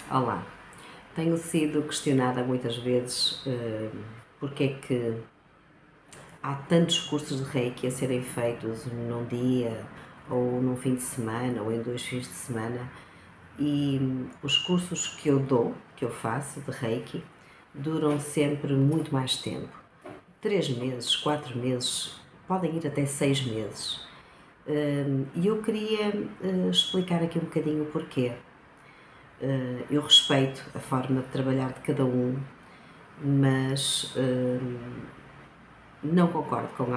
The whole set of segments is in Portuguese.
Olá, tenho sido questionada muitas vezes porque é que há tantos cursos de Reiki a serem feitos num dia, ou num fim de semana, ou em 2 fins de semana, e os cursos que eu dou, que eu faço de Reiki, duram sempre muito mais tempo. 3 meses, 4 meses, podem ir até 6 meses. E eu queria explicar aqui um bocadinho o porquê. Eu respeito a forma de trabalhar de cada um, mas não concordo com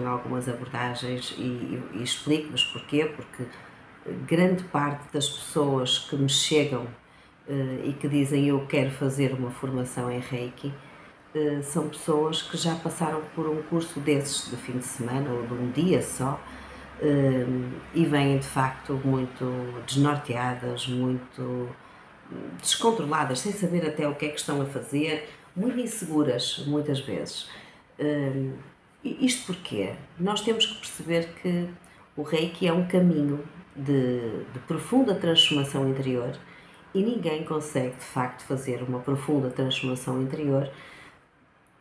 algumas abordagens e explico-vos porquê, porque grande parte das pessoas que me chegam e que dizem eu quero fazer uma formação em Reiki são pessoas que já passaram por um curso desses de fim de semana ou de um dia só e vêm de facto muito desnorteadas, muito descontroladas, sem saber até o que é que estão a fazer, muito inseguras muitas vezes. Isto porque nós temos que perceber que o Reiki é um caminho de profunda transformação interior e ninguém consegue de facto fazer uma profunda transformação interior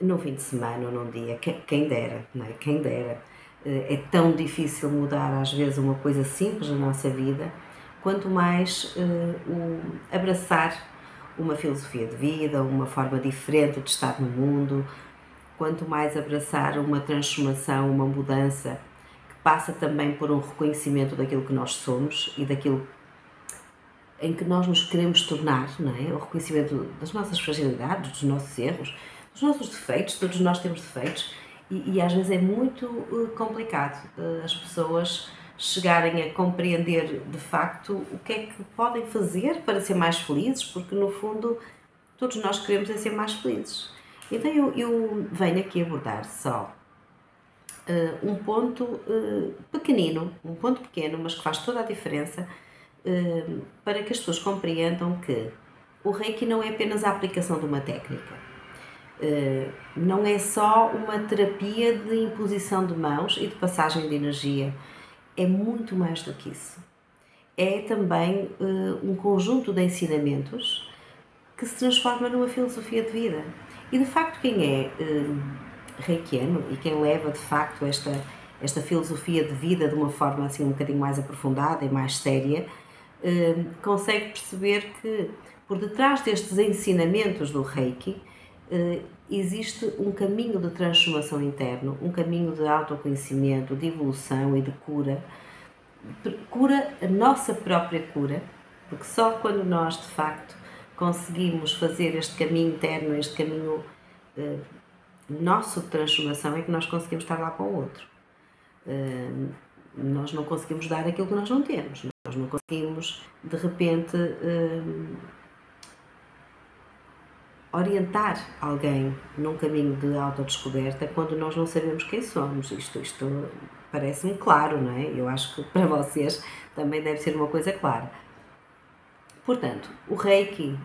num fim de semana ou num dia, quem dera, não é? Quem dera. É tão difícil mudar às vezes uma coisa simples na nossa vida, quanto mais abraçar uma filosofia de vida, uma forma diferente de estar no mundo, quanto mais abraçar uma transformação, uma mudança, que passa também por um reconhecimento daquilo que nós somos e daquilo em que nós nos queremos tornar, não é? O reconhecimento das nossas fragilidades, dos nossos erros, dos nossos defeitos, todos nós temos defeitos e às vezes é muito complicado as pessoas chegarem a compreender de facto o que é que podem fazer para ser mais felizes, porque no fundo todos nós queremos é ser mais felizes. Então eu venho aqui abordar só um ponto pequenino, um ponto pequeno, mas que faz toda a diferença para que as pessoas compreendam que o Reiki não é apenas a aplicação de uma técnica, não é só uma terapia de imposição de mãos e de passagem de energia, é muito mais do que isso. É também um conjunto de ensinamentos que se transforma numa filosofia de vida. E de facto quem é reikiano e quem leva de facto esta filosofia de vida de uma forma assim um bocadinho mais aprofundada e mais séria, consegue perceber que por detrás destes ensinamentos do Reiki existe um caminho de transformação interno, um caminho de autoconhecimento, de evolução e de cura. Cura, a nossa própria cura, porque só quando nós de facto conseguimos fazer este caminho interno, este caminho nosso de transformação, é que nós conseguimos estar lá para o outro. Nós não conseguimos dar aquilo que nós não temos, nós não conseguimos de repente orientar alguém num caminho de autodescoberta quando nós não sabemos quem somos. Isto parece-me claro, não é? Eu acho que para vocês também deve ser uma coisa clara. Portanto, o Reiki,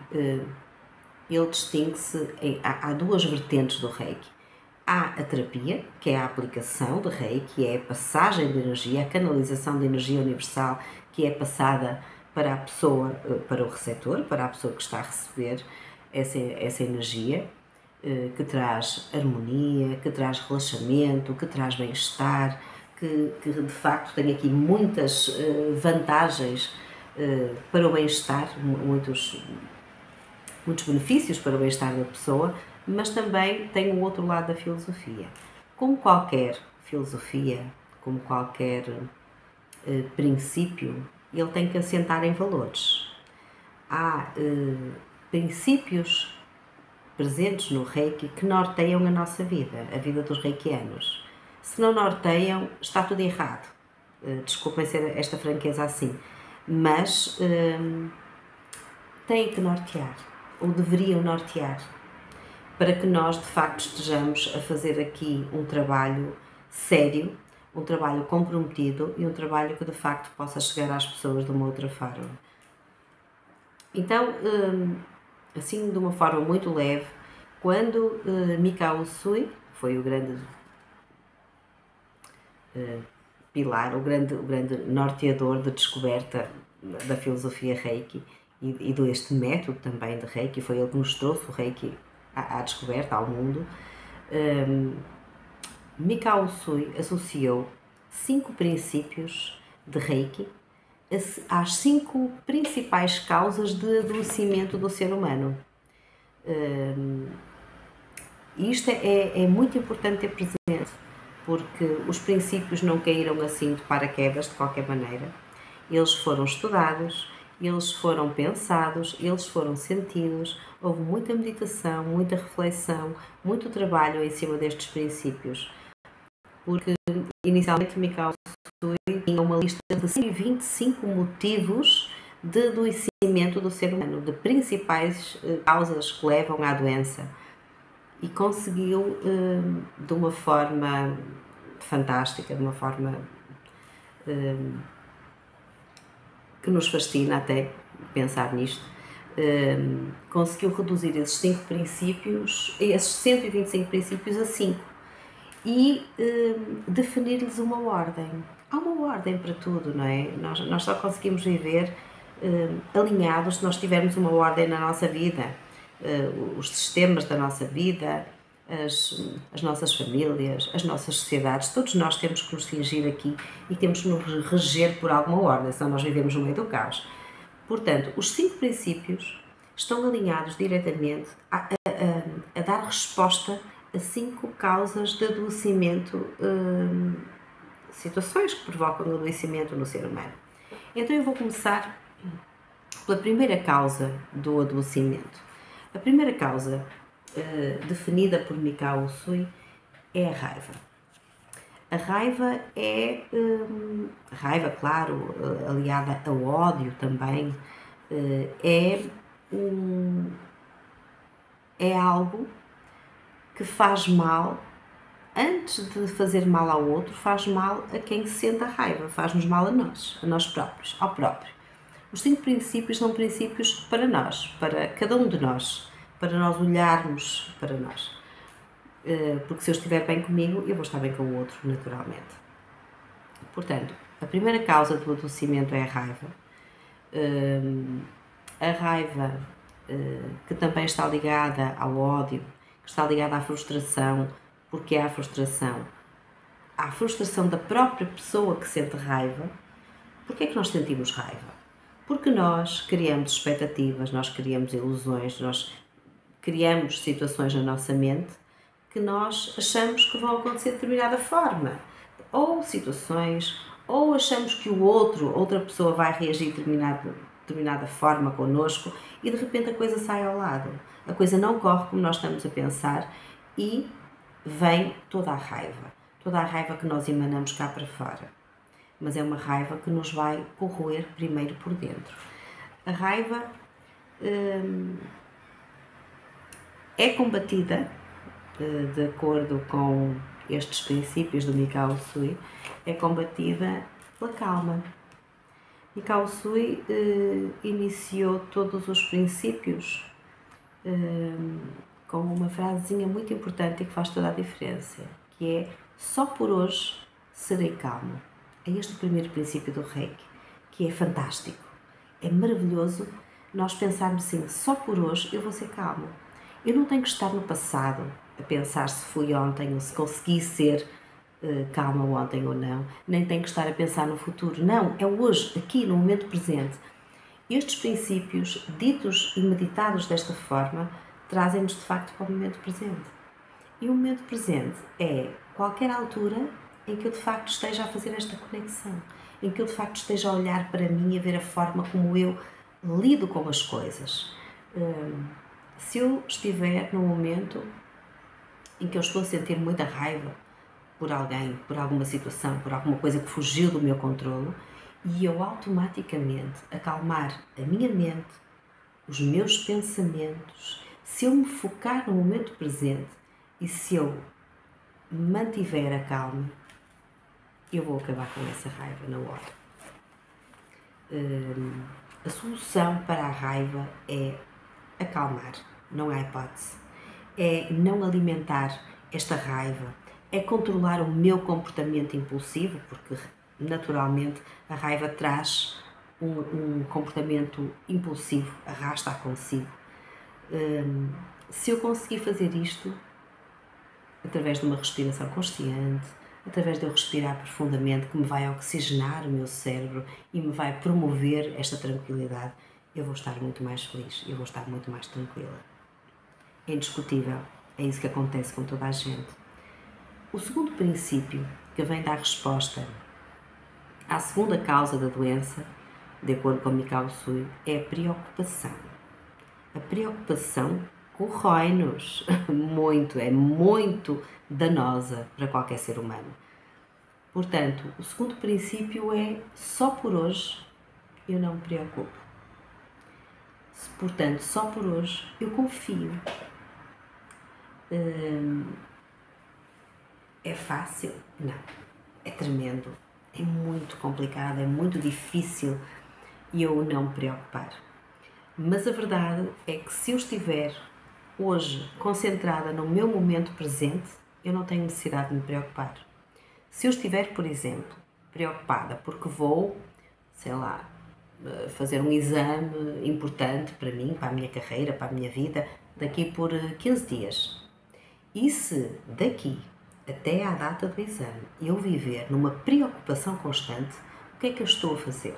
ele distingue-se, há duas vertentes do Reiki. Há a terapia, que é a aplicação de Reiki, é a passagem de energia, a canalização de energia universal que é passada para a pessoa, para o receptor, para a pessoa que está a receber essa energia, que traz harmonia, que traz relaxamento, que traz bem-estar, que de facto tem aqui muitas vantagens para o bem-estar, muitos benefícios para o bem-estar da pessoa, mas também tem o outro lado da filosofia. Como qualquer filosofia, como qualquer princípio, ele tem que assentar em valores. Há princípios presentes no Reiki que norteiam a nossa vida, a vida dos reikianos. Se não norteiam, está tudo errado. Desculpem ser esta franqueza assim, mas têm que nortear, ou deveriam nortear, para que nós de facto estejamos a fazer aqui um trabalho sério, um trabalho comprometido e um trabalho que de facto possa chegar às pessoas de uma outra forma. Então, assim de uma forma muito leve, quando Mikao Usui foi o grande pilar, o grande norteador de descoberta da filosofia Reiki, e deste método também de Reiki, foi ele que nos trouxe o Reiki à descoberta, ao mundo. Mikao Usui associou 5 princípios de Reiki às 5 principais causas de adoecimento do ser humano. E isto é muito importante ter presente, porque os princípios não caíram assim de paraquedas de qualquer maneira. Eles foram estudados, eles foram pensados, eles foram sentidos, houve muita meditação, muita reflexão, muito trabalho em cima destes princípios. Porque inicialmente Mikao Usui tinha uma lista de 125 motivos de adoecimento do ser humano, de principais causas que levam à doença. E conseguiu, de uma forma fantástica, de uma forma que nos fascina até pensar nisto, conseguiu reduzir esses 5 princípios, esses 125 princípios a 5 e definir-lhes uma ordem. Há uma ordem para tudo, não é? Nós só conseguimos viver alinhados se nós tivermos uma ordem na nossa vida. Os sistemas da nossa vida, as nossas famílias, as nossas sociedades, todos nós temos que nos cingir aqui e temos que nos reger por alguma ordem, senão nós vivemos no meio do caos. Portanto, os 5 princípios estão alinhados diretamente a dar resposta a 5 causas de adoecimento, situações que provocam adoecimento no ser humano. Então eu vou começar pela primeira causa do adoecimento. A primeira causa, definida por Mikao Usui, é a raiva. A raiva é, raiva, claro, aliada ao ódio também, é algo que faz mal, antes de fazer mal ao outro, faz mal a quem sente a raiva, faz-nos mal a nós próprios, ao próprio. Os 5 princípios são princípios para nós, para cada um de nós, para nós olharmos para nós. Porque se eu estiver bem comigo, eu vou estar bem com o outro, naturalmente. Portanto, a primeira causa do adoecimento é a raiva. A raiva, que também está ligada ao ódio, que está ligada à frustração. Porque há frustração? Há a frustração da própria pessoa que sente raiva. Porquê é que nós sentimos raiva? Porque nós criamos expectativas, nós criamos ilusões, nós criamos situações na nossa mente que nós achamos que vão acontecer de determinada forma. Ou situações, ou achamos que outra pessoa vai reagir de determinada forma connosco e de repente a coisa sai ao lado. A coisa não corre como nós estamos a pensar e vem toda a raiva que nós emanamos cá para fora. Mas é uma raiva que nos vai corroer primeiro por dentro. A raiva é combatida, de acordo com estes princípios do Mikao Usui, é combatida pela calma. Mikao Usui iniciou todos os princípios com uma frasezinha muito importante e que faz toda a diferença, que é: só por hoje serei calmo. É este o primeiro princípio do Reiki, que é fantástico. É maravilhoso nós pensarmos assim: só por hoje eu vou ser calmo. Eu não tenho que estar no passado a pensar se fui ontem ou se consegui ser calma ontem ou não. Nem tenho que estar a pensar no futuro. Não, é hoje, aqui, no momento presente. Estes princípios, ditos e meditados desta forma, trazem-nos de facto para o momento presente. E o momento presente é qualquer altura em que eu de facto esteja a fazer esta conexão, em que eu de facto esteja a olhar para mim e a ver a forma como eu lido com as coisas. Se eu estiver num momento em que eu estou a sentir muita raiva por alguém, por alguma situação, por alguma coisa que fugiu do meu controlo, e eu automaticamente acalmar a minha mente, os meus pensamentos, se eu me focar no momento presente e se eu mantiver a calma, eu vou acabar com essa raiva na hora. A solução para a raiva é acalmar, não há hipótese. É não alimentar esta raiva, é controlar o meu comportamento impulsivo, porque naturalmente a raiva traz um comportamento impulsivo, arrasta consigo. Se eu conseguir fazer isto através de uma respiração consciente, através de eu respirar profundamente, que me vai oxigenar o meu cérebro e me vai promover esta tranquilidade, eu vou estar muito mais feliz, eu vou estar muito mais tranquila. É indiscutível, é isso que acontece com toda a gente. O segundo princípio, que vem dar resposta à segunda causa da doença, de acordo com Mikao Usui, é a preocupação. A preocupação corrói-nos muito, é muito danosa para qualquer ser humano. Portanto, o segundo princípio é só por hoje eu não me preocupo. Portanto, só por hoje eu confio. É fácil? Não. É tremendo. É muito complicado, é muito difícil eu não me preocupar. Mas a verdade é que se eu estiver hoje concentrada no meu momento presente, eu não tenho necessidade de me preocupar. Se eu estiver, por exemplo, preocupada porque vou, sei lá, fazer um exame importante para mim, para a minha carreira, para a minha vida, daqui por 15 dias. E se daqui até à data do exame eu viver numa preocupação constante, o que é que eu estou a fazer?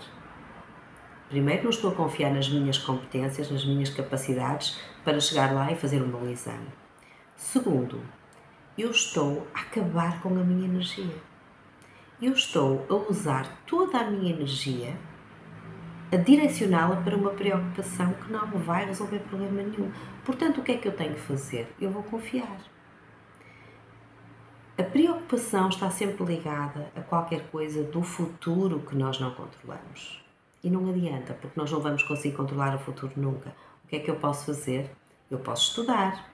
Primeiro, não estou a confiar nas minhas competências, nas minhas capacidades para chegar lá e fazer um bom exame. Segundo, eu estou a acabar com a minha energia. Eu estou a usar toda a minha energia a direcioná-la para uma preocupação que não me vai resolver problema nenhum. Portanto, o que é que eu tenho que fazer? Eu vou confiar. A preocupação está sempre ligada a qualquer coisa do futuro que nós não controlamos. E não adianta, porque nós não vamos conseguir controlar o futuro nunca. O que é que eu posso fazer? Eu posso estudar.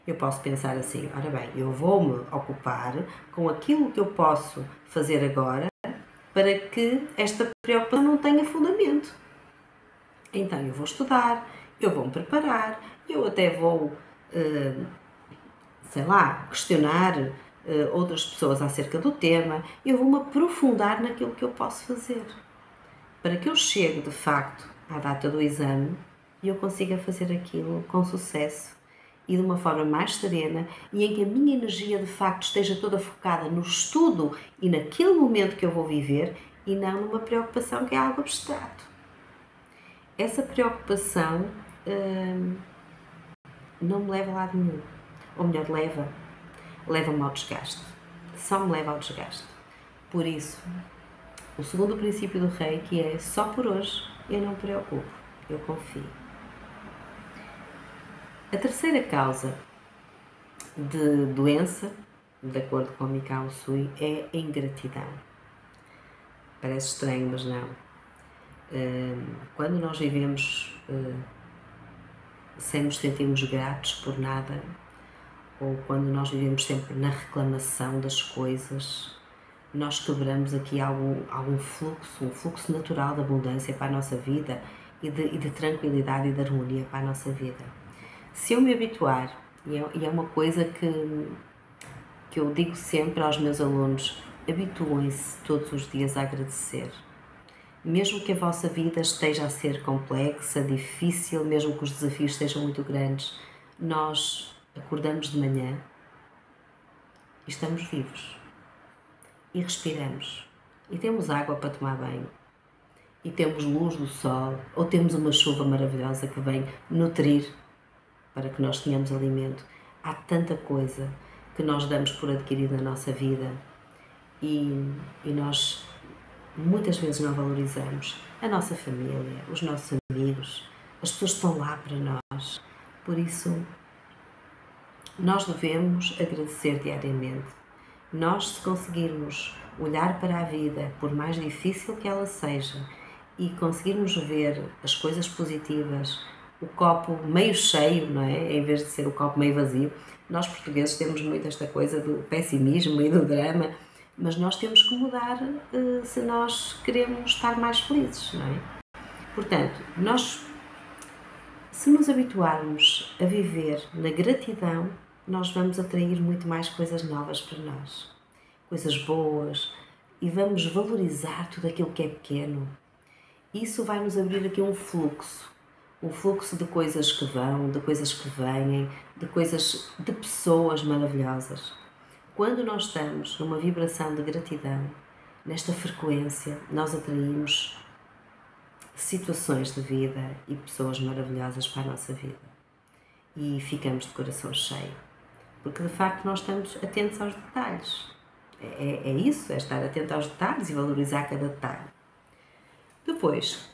Eu posso pensar assim, ora bem, eu vou-me ocupar com aquilo que eu posso fazer agora para que esta preocupação não tenha fundamento. Então eu vou estudar, eu vou me preparar, eu até vou, sei lá, questionar outras pessoas acerca do tema, eu vou-me aprofundar naquilo que eu posso fazer, para que eu chegue de facto à data do exame e eu consiga fazer aquilo com sucesso e de uma forma mais serena e em que a minha energia de facto esteja toda focada no estudo e naquele momento que eu vou viver e não numa preocupação que é algo abstrato. Essa preocupação não me leva a lado nenhum, ou melhor, leva-me ao desgaste, só me leva ao desgaste. Por isso, o segundo princípio do Reiki é só por hoje eu não me preocupo, eu confio. A terceira causa de doença, de acordo com Mikao Usui, é a ingratidão. Parece estranho, mas não. Quando nós vivemos sem nos sentirmos gratos por nada, ou quando nós vivemos sempre na reclamação das coisas, nós quebramos aqui algum fluxo, um fluxo natural de abundância para a nossa vida e de tranquilidade e de harmonia para a nossa vida. Se eu me habituar, e é uma coisa que eu digo sempre aos meus alunos, habituem-se todos os dias a agradecer. Mesmo que a vossa vida esteja a ser complexa, difícil, mesmo que os desafios sejam muito grandes, nós acordamos de manhã e estamos vivos. E respiramos. E temos água para tomar banho. E temos luz do sol. Ou temos uma chuva maravilhosa que vem nutrir para que nós tenhamos alimento. Há tanta coisa que nós damos por adquirido na nossa vida e nós muitas vezes não valorizamos a nossa família, os nossos amigos, as pessoas que estão lá para nós. Por isso, nós devemos agradecer diariamente. Nós, se conseguirmos olhar para a vida, por mais difícil que ela seja, e conseguirmos ver as coisas positivas, o copo meio cheio, não é? Em vez de ser o copo meio vazio, nós portugueses temos muito esta coisa do pessimismo e do drama, mas nós temos que mudar se nós queremos estar mais felizes, não é? Portanto, se nos habituarmos a viver na gratidão, nós vamos atrair muito mais coisas novas para nós, coisas boas, e vamos valorizar tudo aquilo que é pequeno. Isso vai nos abrir aqui um fluxo de coisas que vão, de coisas que vêm, de pessoas maravilhosas. Quando nós estamos numa vibração de gratidão, nesta frequência, nós atraímos situações de vida e pessoas maravilhosas para a nossa vida. E ficamos de coração cheio. Porque de facto nós estamos atentos aos detalhes. É isso, é estar atento aos detalhes e valorizar cada detalhe. Depois,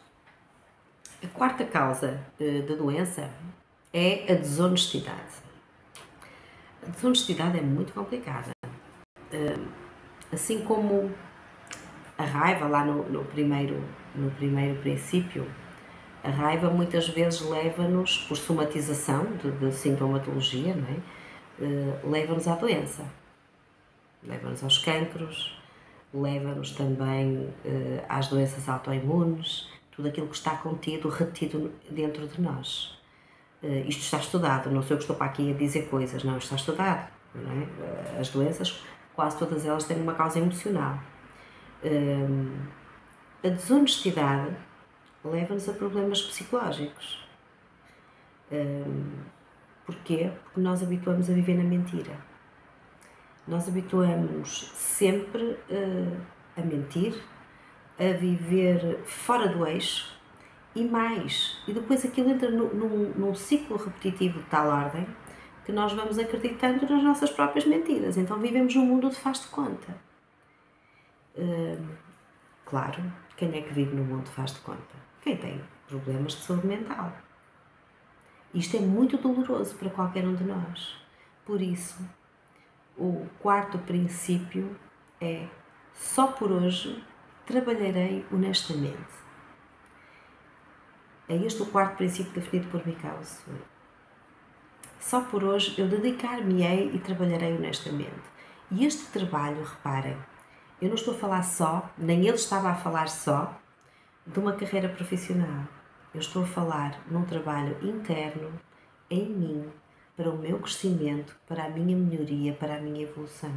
a quarta causa da doença é a desonestidade. A desonestidade é muito complicada. Assim como a raiva, lá no primeiro princípio, a raiva muitas vezes leva-nos, por somatização de sintomatologia, não é? Leva-nos à doença. Leva-nos aos cancros, leva-nos também às doenças autoimunes, tudo aquilo que está contido, retido dentro de nós. Isto está estudado, não sou eu que estou para aqui a dizer coisas, não, está estudado. Não é? As doenças, quase todas elas têm uma causa emocional. A desonestidade leva-nos a problemas psicológicos. Porquê? Porque nós habituamos a viver na mentira. Nós habituamos sempre a mentir, a viver fora do eixo e mais. E depois aquilo entra num ciclo repetitivo de tal ordem que nós vamos acreditando nas nossas próprias mentiras. Então vivemos num mundo de faz de conta. Claro, quem é que vive num mundo de faz de conta? Quem tem problemas de saúde mental. Isto é muito doloroso para qualquer um de nós. Por isso, o quarto princípio é: só por hoje trabalharei honestamente. É este o quarto princípio definido por Mikao Usui. Só por hoje eu dedicar-me-ei e trabalharei honestamente. E este trabalho, reparem, eu não estou a falar só, nem ele estava a falar só, de uma carreira profissional. Eu estou a falar num trabalho interno, em mim, para o meu crescimento, para a minha melhoria, para a minha evolução.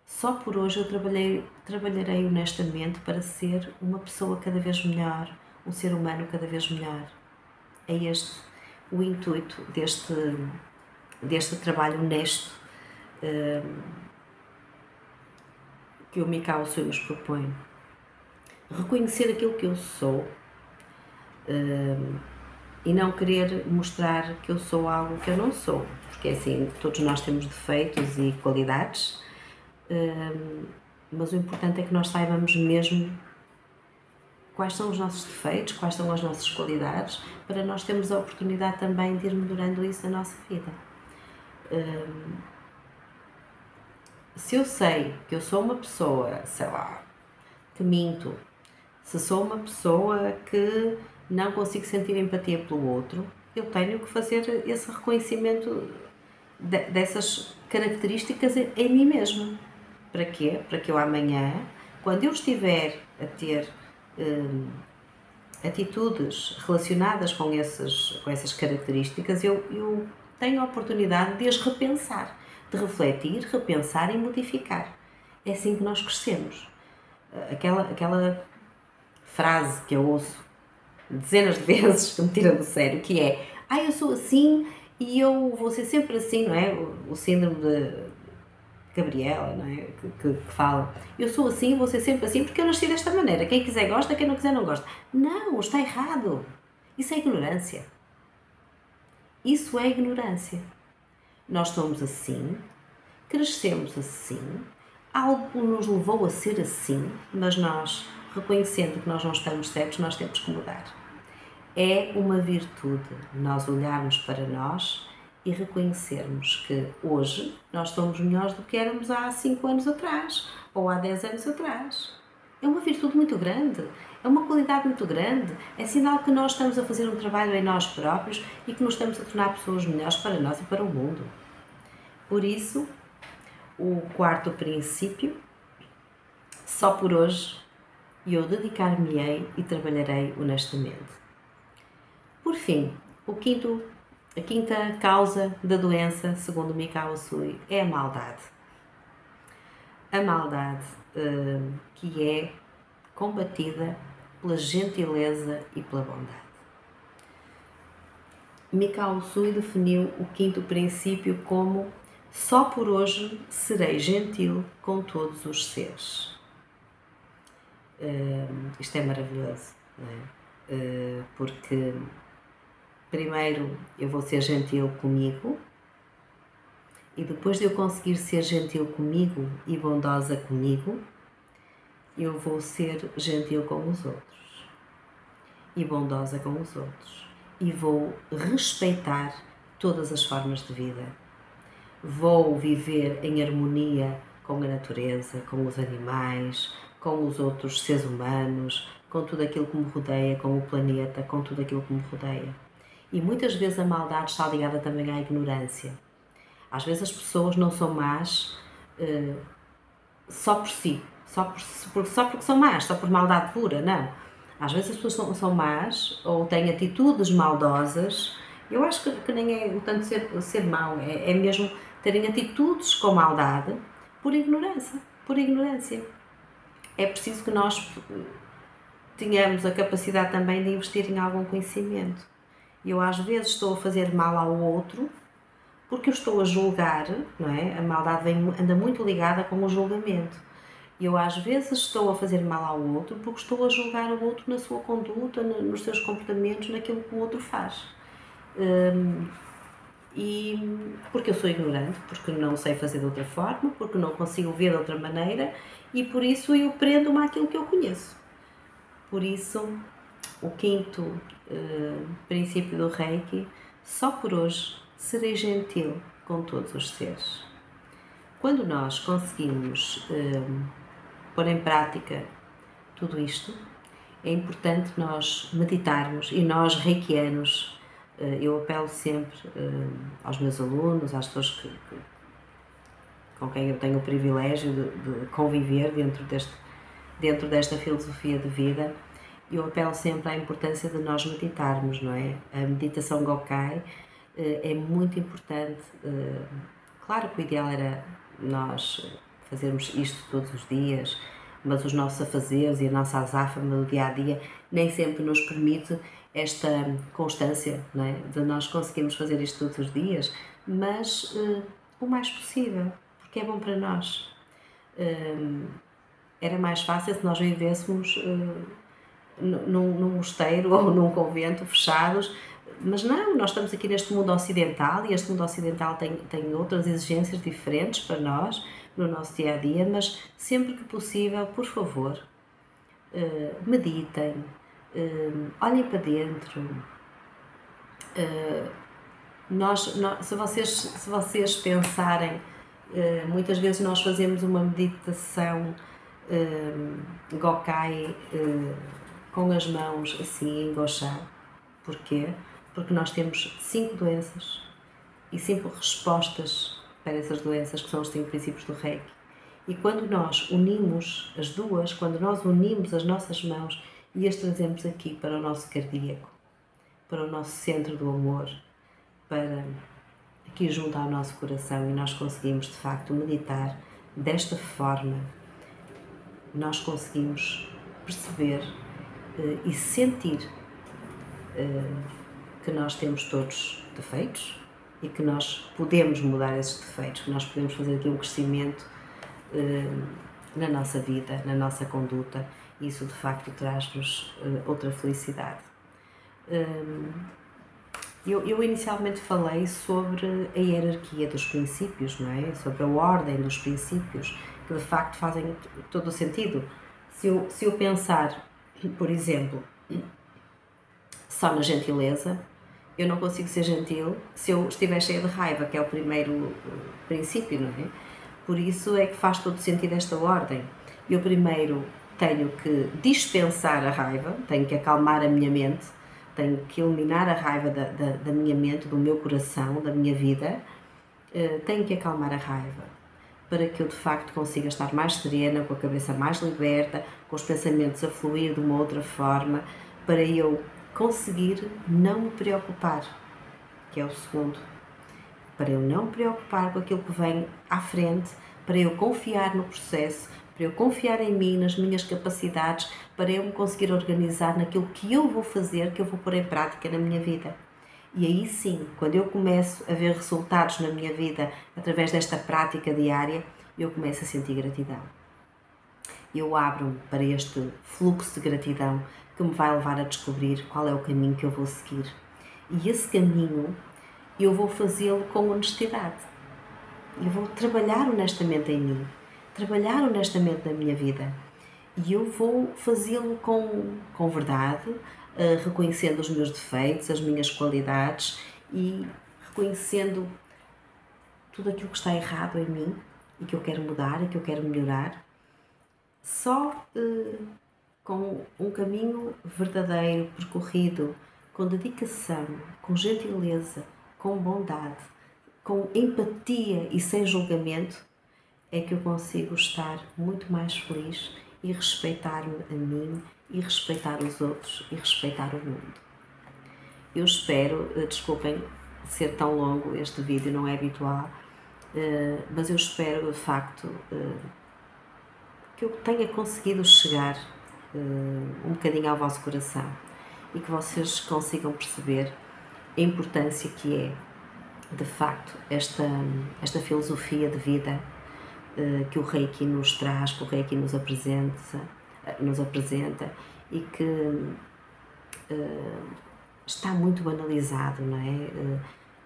Só por hoje eu trabalharei honestamente para ser uma pessoa cada vez melhor, um ser humano cada vez melhor. É este o intuito deste trabalho honesto que o Mikao Usui nos propõe. Reconhecer aquilo que eu sou e não querer mostrar que eu sou algo que eu não sou, porque assim, todos nós temos defeitos e qualidades, mas o importante é que nós saibamos mesmo quais são os nossos defeitos, quais são as nossas qualidades, para nós termos a oportunidade também de ir melhorando isso na nossa vida. Se eu sei que eu sou uma pessoa, sei lá, que minto, se sou uma pessoa que não consigo sentir empatia pelo outro, eu tenho que fazer esse reconhecimento dessas características em mim mesma. Para quê? Para que eu amanhã, quando eu estiver a ter atitudes relacionadas com essas características, eu tenho a oportunidade de as repensar, de refletir, repensar e modificar. É assim que nós crescemos. Aquela frase que eu ouço dezenas de vezes, que me tira do sério, que é: eu sou assim e eu vou ser sempre assim, não é? O síndrome de Gabriela, não é? Que fala: eu sou assim e vou ser sempre assim porque eu nasci desta maneira. Quem quiser gosta, quem não quiser não gosta. Não, está errado. Isso é ignorância. Isso é ignorância. Nós somos assim, crescemos assim, algo nos levou a ser assim, mas nós, reconhecendo que nós não estamos certos, nós temos que mudar. É uma virtude nós olharmos para nós e reconhecermos que hoje nós somos melhores do que éramos há 5 anos atrás ou há 10 anos atrás. É uma virtude muito grande, é uma qualidade muito grande, é sinal que nós estamos a fazer um trabalho em nós próprios e que nos estamos a tornar pessoas melhores para nós e para o mundo. Por isso, o quarto princípio: só por hoje eu dedicar-me-ei e trabalharei honestamente. Por fim, a quinta causa da doença, segundo Mikao Usui, é a maldade. A maldade que é combatida pela gentileza e pela bondade. Mikao Usui definiu o quinto princípio como: só por hoje serei gentil com todos os seres. Isto é maravilhoso, não é? Porque primeiro eu vou ser gentil comigo, e depois de eu conseguir ser gentil comigo e bondosa comigo, eu vou ser gentil com os outros e bondosa com os outros, e vou respeitar todas as formas de vida. Vou viver em harmonia com a natureza, com os animais, com os outros seres humanos, com tudo aquilo que me rodeia, com o planeta, com tudo aquilo que me rodeia. E muitas vezes a maldade está ligada também à ignorância. Às vezes as pessoas não são más só por si, só porque são más, só por maldade pura, não. Às vezes as pessoas são más ou têm atitudes maldosas. Eu acho que nem é o tanto ser mau, é mesmo terem atitudes com maldade por ignorância, É preciso que nós tenhamos a capacidade também de investir em algum conhecimento. Eu às vezes estou a fazer mal ao outro porque eu estou a julgar, não é? A maldade anda muito ligada com o julgamento. Eu às vezes estou a fazer mal ao outro porque estou a julgar o outro na sua conduta, nos seus comportamentos, naquilo que o outro faz. E porque eu sou ignorante, porque não sei fazer de outra forma, porque não consigo ver de outra maneira, e por isso eu prendo-me àquilo que eu conheço. Por isso, o quinto princípio do Reiki: só por hoje serei gentil com todos os seres. Quando nós conseguimos pôr em prática tudo isto, é importante nós meditarmos, e nós reikianos, eu apelo sempre aos meus alunos, às pessoas com quem eu tenho o privilégio de conviver dentro desta filosofia de vida, eu apelo sempre à importância de nós meditarmos, não é? A meditação Gokai é muito importante. Claro que o ideal era nós fazermos isto todos os dias, mas os nossos afazeres e a nossa azáfama do dia-a-dia nem sempre nos permite esta constância, não é? De nós conseguirmos fazer isto todos os dias, mas o mais possível, porque é bom para nós. Era mais fácil se nós vivêssemos num mosteiro ou num convento fechados, mas não, nós estamos aqui neste mundo ocidental, e este mundo ocidental tem outras exigências diferentes para nós, no nosso dia-a-dia, mas sempre que possível, por favor, meditem, olhem para dentro. Se vocês pensarem, muitas vezes nós fazemos uma meditação Gokai com as mãos assim, engochar. Porquê? Porque nós temos 5 doenças e 5 respostas para essas doenças, que são os 5 princípios do Reiki. E quando nós unimos as duas, quando nós unimos as nossas mãos e as trazemos aqui para o nosso cardíaco, para o nosso centro do amor, para aqui junto ao nosso coração, e nós conseguimos de facto meditar desta forma, nós conseguimos perceber e sentir que nós temos todos defeitos e que nós podemos mudar esses defeitos, que nós podemos fazer aqui um crescimento na nossa vida, na nossa conduta, e isso de facto traz-nos outra felicidade. Eu inicialmente falei sobre a hierarquia dos princípios, não é? Sobre a ordem dos princípios, que de facto fazem todo o sentido. Se eu pensar, por exemplo, só na gentileza, eu não consigo ser gentil se eu estiver cheia de raiva, que é o primeiro princípio, não é? Por isso é que faz todo sentido esta ordem. Eu primeiro tenho que dispensar a raiva, tenho que acalmar a minha mente, tenho que eliminar a raiva da minha mente, do meu coração, da minha vida, tenho que acalmar a raiva, para que eu de facto consiga estar mais serena, com a cabeça mais liberta, com os pensamentos a fluir de uma outra forma, para eu conseguir não me preocupar, que é o segundo, para eu não me preocupar com aquilo que vem à frente, para eu confiar no processo, para eu confiar em mim, nas minhas capacidades, para eu me conseguir organizar naquilo que eu vou fazer, que eu vou pôr em prática na minha vida. E aí sim, quando eu começo a ver resultados na minha vida através desta prática diária, eu começo a sentir gratidão. Eu abro-me para este fluxo de gratidão que me vai levar a descobrir qual é o caminho que eu vou seguir. E esse caminho eu vou fazê-lo com honestidade. Eu vou trabalhar honestamente em mim, trabalhar honestamente na minha vida. E eu vou fazê-lo com verdade, reconhecendo os meus defeitos, as minhas qualidades e reconhecendo tudo aquilo que está errado em mim e que eu quero mudar e que eu quero melhorar. Só com um caminho verdadeiro, percorrido, com dedicação, com gentileza, com bondade, com empatia e sem julgamento, é que eu consigo estar muito mais feliz e respeitar-me a mim e respeitar os outros e respeitar o mundo. Eu espero, desculpem ser tão longo este vídeo, não é habitual, mas eu espero de facto que eu tenha conseguido chegar um bocadinho ao vosso coração e que vocês consigam perceber a importância que é, de facto, esta filosofia de vida que o Reiki nos traz, que o Reiki nos apresenta e que está muito banalizado, não é?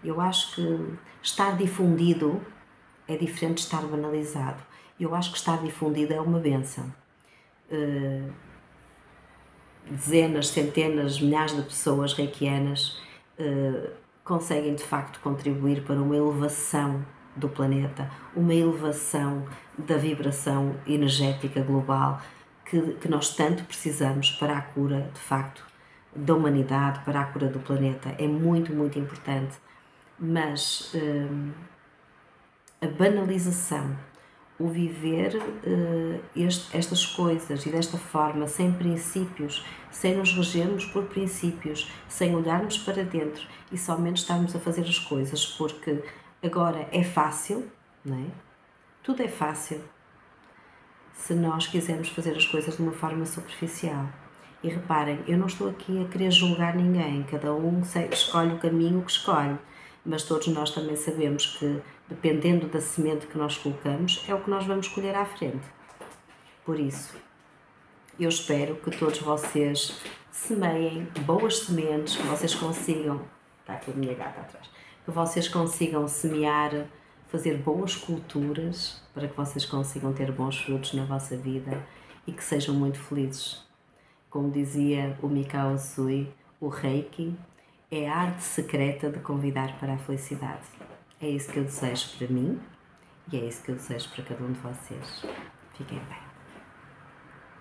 Eu acho que estar difundido é diferente de estar banalizado. Eu acho que estar difundido é uma bênção. Dezenas, centenas, milhares de pessoas reikianas conseguem de facto contribuir para uma elevação do planeta, uma elevação da vibração energética global que nós tanto precisamos para a cura, de facto, da humanidade, para a cura do planeta. É muito, muito importante. Mas a banalização, o viver estas coisas e desta forma, sem princípios, sem nos regermos por princípios, sem olharmos para dentro e somente estarmos a fazer as coisas porque agora é fácil, não é? Tudo é fácil se nós quisermos fazer as coisas de uma forma superficial. E reparem, eu não estou aqui a querer julgar ninguém, cada um escolhe o caminho que escolhe, mas todos nós também sabemos que, dependendo da semente que nós colocamos, é o que nós vamos colher à frente. Por isso, eu espero que todos vocês semeiem boas sementes, que vocês consigam, está aqui a minha gata atrás, que vocês consigam semear, fazer boas culturas, para que vocês consigam ter bons frutos na vossa vida e que sejam muito felizes. Como dizia o Mikao Usui, o Reiki é a arte secreta de convidar para a felicidade. É isso que eu desejo para mim e é isso que eu desejo para cada um de vocês. Fiquem bem.